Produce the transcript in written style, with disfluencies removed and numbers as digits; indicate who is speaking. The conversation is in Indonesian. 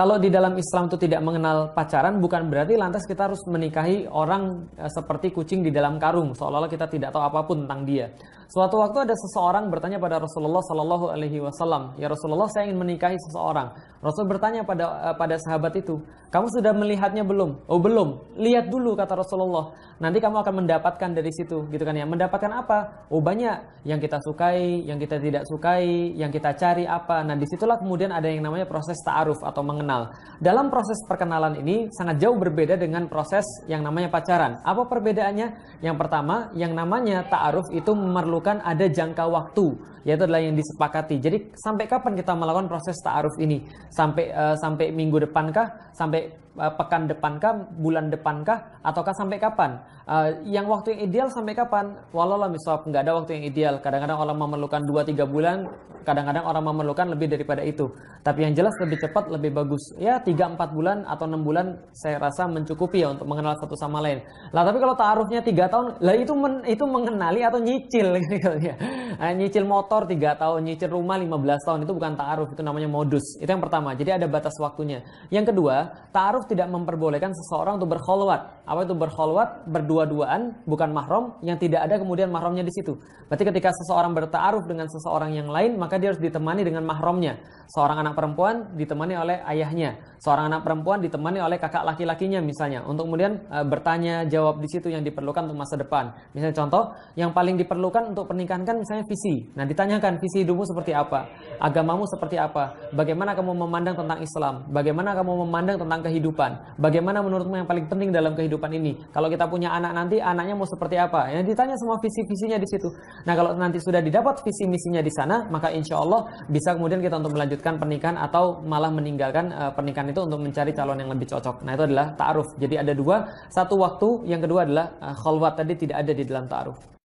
Speaker 1: kalau di dalam Islam itu tidak mengenal pacaran, bukan berarti lantas kita harus menikahi orang seperti kucing di dalam karung, seolah-olah kita tidak tahu apapun tentang dia. Suatu waktu ada seseorang bertanya pada Rasulullah Sallallahu Alaihi Wasallam, ya Rasulullah, saya ingin menikahi seseorang. Rasul bertanya pada sahabat itu, kamu sudah melihatnya belum? Oh belum. Lihat dulu, kata Rasulullah. Nanti kamu akan mendapatkan dari situ, gitu kan ya. Mendapatkan apa? Oh banyak. Yang kita sukai, yang kita tidak sukai, yang kita cari apa. Nah disitulah kemudian ada yang namanya proses ta'aruf atau mengenal. Dalam proses perkenalan ini sangat jauh berbeda dengan proses yang namanya pacaran. Apa perbedaannya? Yang pertama, yang namanya ta'aruf itu memerlukan ada jangka waktu, yaitu adalah yang disepakati. Jadi sampai kapan kita melakukan proses ta'aruf ini? Sampai minggu depankah? Sampai pekan depankah? Bulan depankah? Ataukah sampai kapan? Yang waktu yang ideal sampai kapan? Wallahualam bishawab, nggak ada waktu yang ideal. Kadang-kadang orang memerlukan 2-3 bulan, kadang-kadang orang memerlukan lebih daripada itu. Tapi yang jelas lebih cepat, lebih bagus. Ya 3-4 bulan atau 6 bulan saya rasa mencukupi ya untuk mengenal satu sama lain. Lah tapi kalau ta'arufnya 3 tahun, lah itu mengenali atau nyicil gitu ya. Nyicil motor 3 tahun, nyicil rumah 15 tahun, itu bukan ta'aruf, itu namanya modus. Itu yang pertama. Jadi ada batas waktunya. Yang kedua, ta'aruf tidak memperbolehkan seseorang untuk berkholwat. Apa itu berkholwat? Berdua-duaan, bukan mahram, yang tidak ada kemudian mahramnya di situ. Berarti ketika seseorang berta'aruf dengan seseorang yang lain, maka dia harus ditemani dengan mahramnya. Seorang anak perempuan ditemani oleh ayahnya, seorang anak perempuan ditemani oleh kakak laki-lakinya misalnya, untuk kemudian bertanya jawab di situ yang diperlukan untuk masa depan. Misalnya contoh, yang paling diperlukan untuk pernikahan kan misalnya visi. Nah ditanyakan visi hidupmu seperti apa, agamamu seperti apa, bagaimana kamu memandang tentang Islam, bagaimana kamu memandang tentang kehidupan, bagaimana menurutmu yang paling penting dalam kehidupan ini. Kalau kita punya anak nanti, anaknya mau seperti apa? Yang ditanya semua visi-visinya di situ. Nah kalau nanti sudah didapat visi misinya di sana, maka insya Allah bisa kemudian kita untuk melanjutkan pernikahan atau malah meninggalkan pernikahan itu untuk mencari calon yang lebih cocok. Nah itu adalah ta'aruf. Jadi ada dua, satu waktu, yang kedua adalah khalwat tadi tidak ada di dalam ta'aruf.